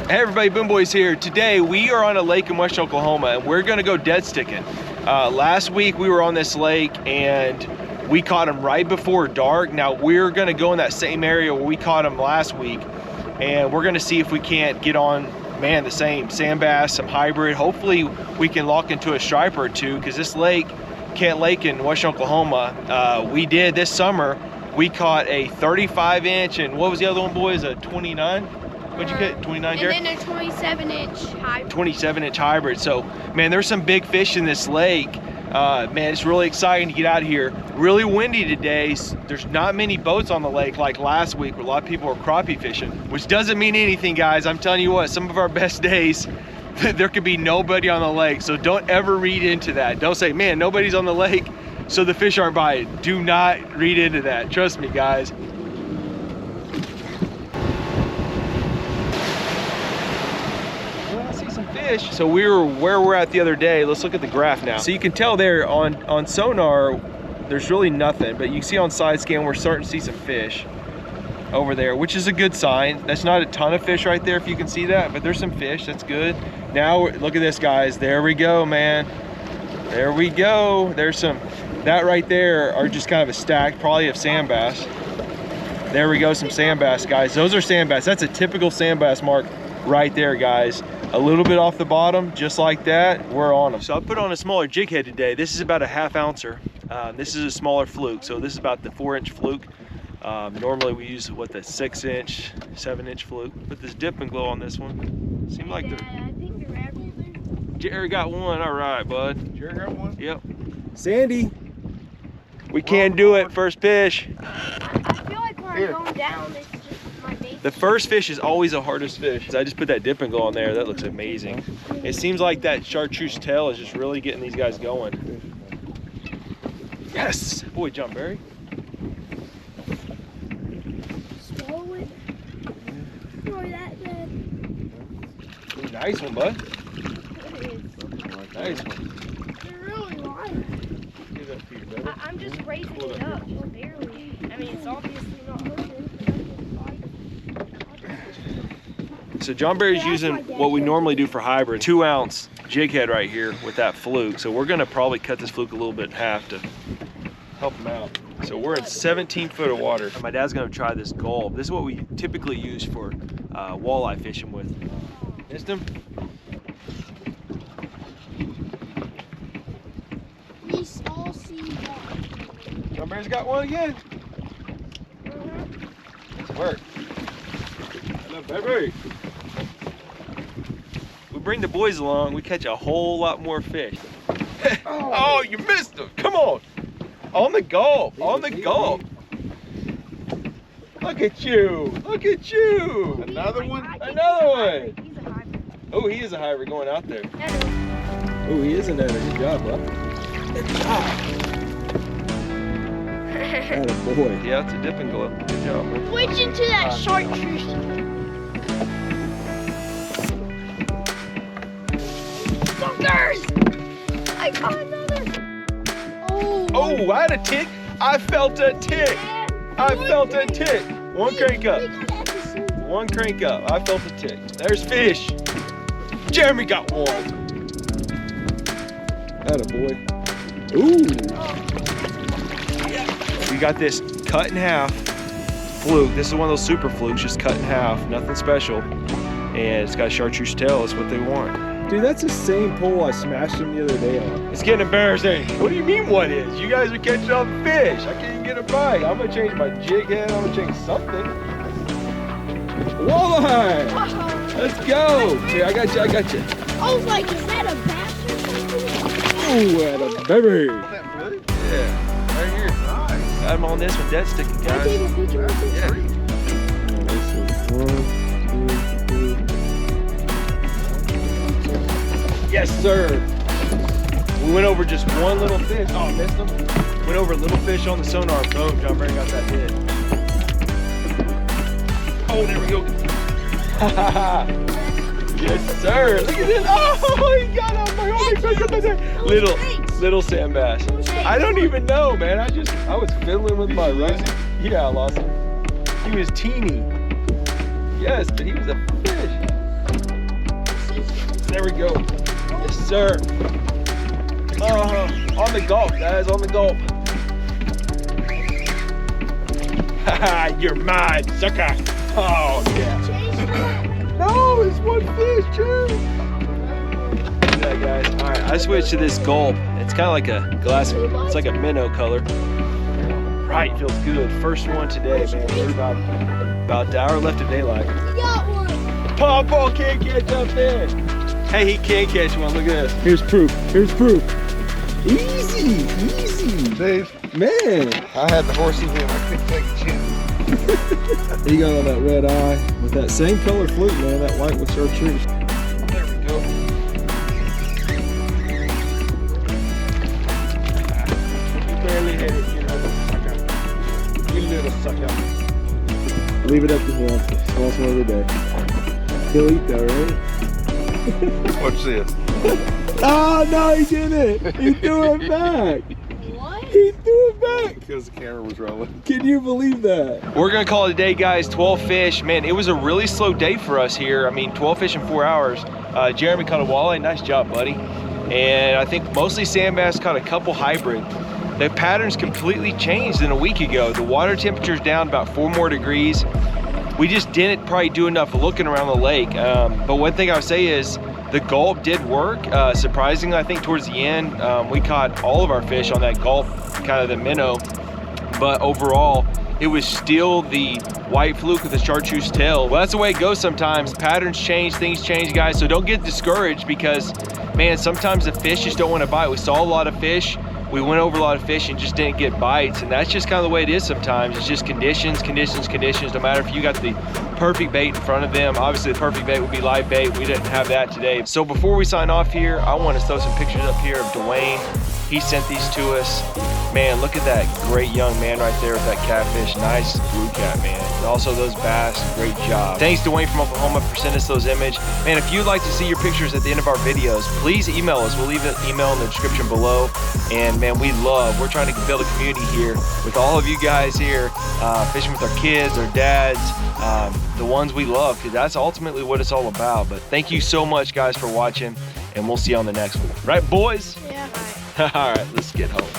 Hey everybody, Boom Boys here. Today we are on a lake in West Oklahoma and we're gonna go dead sticking. Last week we were on this lake and we caught them right before dark. Now we're gonna go in that same area where we caught them last week and we're gonna see if we can't get on, man, the same Sandbass, some hybrid. Hopefully we can lock into a striper or two, because this lake, Canton Lake in West Oklahoma, we did this summer, we caught a 35-inch and what was the other one, boys? A 29? What'd you get? 29, Jared? And then a 27-inch hybrid. 27-inch hybrid. So, man, there's some big fish in this lake. Man, it's really exciting to get out here. Really windy today. There's not many boats on the lake like last week where a lot of people were crappie fishing, which doesn't mean anything, guys. I'm telling you what, some of our best days, there could be nobody on the lake. So don't ever read into that. Don't say, man, nobody's on the lake, so the fish aren't biting. Do not read into that. Trust me, guys. So we were where we're at the other day. Let's look at the graph now. So you can tell there on sonar, there's really nothing, but you can see on side scan, we're starting to see some fish over there, which is a good sign. That's not a ton of fish right there, if you can see that, but there's some fish, that's good. Now, look at this, guys. There we go, man. There we go. There's some, that right there are just kind of a stack, probably of Sandbass. There we go, some Sandbass, guys. Those are Sandbass. That's a typical Sandbass mark right there, guys. A little bit off the bottom, just like that, we're on them. So I put on a smaller jig head today. This is about a 1/2 ouncer. This is a smaller fluke, so this is about the 4-inch fluke. Normally we use what, the 6-inch, 7-inch fluke. Put this dip and glow on this one. Seemed like they're. I think you're right there. Jerry got one. All right, bud. Jerry got one. Yep. Sandy, we can't do it. First fish. I feel like when I'm going down, it's just my base. The first fish is always the hardest fish. I just put that dip and glow on there. That looks amazing. It seems like that chartreuse tail is just really getting these guys going. Yes, boy, John Barry. Swallow it. Or that dead. Nice one, bud. It is. Nice one. They're really light. I'm just raising it up, barely. I mean, it's obviously not hooked. So John Barry's using what we normally do for hybrid, 2-ounce jig head right here with that fluke. So we're gonna probably cut this fluke a little bit in half to help him out. So we're in 17 foot of water. My dad's gonna try this gulp. This is what we typically use for walleye fishing with. Missed him? We all see that. John Barry's got one again. Nice work. Hello, baby. We bring the boys along, we catch a whole lot more fish. Oh, you missed him. Come on. On the gulp. On the gulp. Look at you. Look at you. Another one? Another one. He's a hybrid. Oh, he is a hybrid going out there. Oh, he is a netter. Good job, bud. Good job. Attaboy. Yeah, it's a dip and glow. Good job, man. Switch into that chartreuse. Suckers! I caught another. Oh, I had a tick. I felt a tick. I felt a tick. One crank up. One crank up. I felt a tick. There's fish. Jeremy got one. Attaboy. Ooh. We got this cut in half fluke. This is one of those super flukes, just cut in half, nothing special. And it's got a chartreuse tail, that's what they want. Dude, that's the same pole I smashed him the other day on. It's getting embarrassing. What do you mean what is? You guys are catching all the fish. I can't even get a bite. I'm gonna change my jig head, I'm gonna change something. Walleye! Let's go! Here, I got you, I got you. I was like, is that a bass or something? Ooh, at a baby. That good? Yeah, right here. Nice. Got him on this one, deadsticking, Can I take guys. a picture of it? Yeah. Yes, sir. We went over just one little fish. Oh, I missed him. Went over a little fish on the sonar. Boom, John Barry got that hit. Oh, there we go. Yes, sir. Look at this. Oh, he got him. Little Sandbass. I don't even know, man. I was fiddling with my run. Yeah, I lost him. He was teeny. Yes, but he was a fish. There we go. Yes, sir. On the gulp, guys, on the gulp. Haha, you're mine, sucker. Oh, yeah. No, it's one fish, too. Yeah, guys. All right, I switched to this gulp. It's kind of like a glass, it's like a minnow color. Right, feels good. First one today, man. We're about an hour left of daylight. We got one. Paul can't catch up there. Hey, he can catch one. Look at this. Here's proof. Here's proof. Easy, easy. Dave, Man. I had the horses in. I couldn't take a chance. He got on that red eye with that same color fluke, man. That white with chartreuse. There we go. You barely hit it, you little sucker. You little sucker. Leave it up to him. Smallest one of the day. He'll eat though, right? Watch this. Oh, no, he didn't. He threw it back. What? He threw it back. Because the camera was rolling. Can you believe that? We're gonna call it a day, guys. 12 fish. Man, it was a really slow day for us here. I mean, 12 fish in 4 hours. Jeremy caught a walleye. Nice job, buddy. And I think mostly Sandbass caught a couple hybrid. The patterns completely changed than a week ago. The water temperature's down about 4 more degrees. We just didn't probably do enough looking around the lake. But one thing I would say is the gulp did work. Surprisingly, I think towards the end, we caught all of our fish on that gulp, kind of the minnow. But overall, it was still the white fluke with the chartreuse tail. Well, that's the way it goes sometimes. Patterns change, things change, guys. So don't get discouraged because, man, sometimes the fish just don't want to bite. We saw a lot of fish. We went over a lot of fish and just didn't get bites, and that's just kind of the way it is sometimes. It's just conditions, conditions, conditions. No matter if you got the perfect bait in front of them. Obviously, the perfect bait would be live bait. We didn't have that today. So before we sign off here, I want to throw some pictures up here of Dwayne. He sent these to us. Man, look at that great young man right there with that catfish. Nice blue cat, man. And also those bass, great job. Thanks Dwayne from Oklahoma for sending us those images. Man, if you'd like to see your pictures at the end of our videos, please email us. We'll leave an email in the description below. And man, we're trying to build a community here with all of you guys here, fishing with our kids, our dads, the ones we love, because that's ultimately what it's all about. But thank you so much, guys, for watching, and we'll see you on the next one. Right, boys? Yeah. All right, let's get home.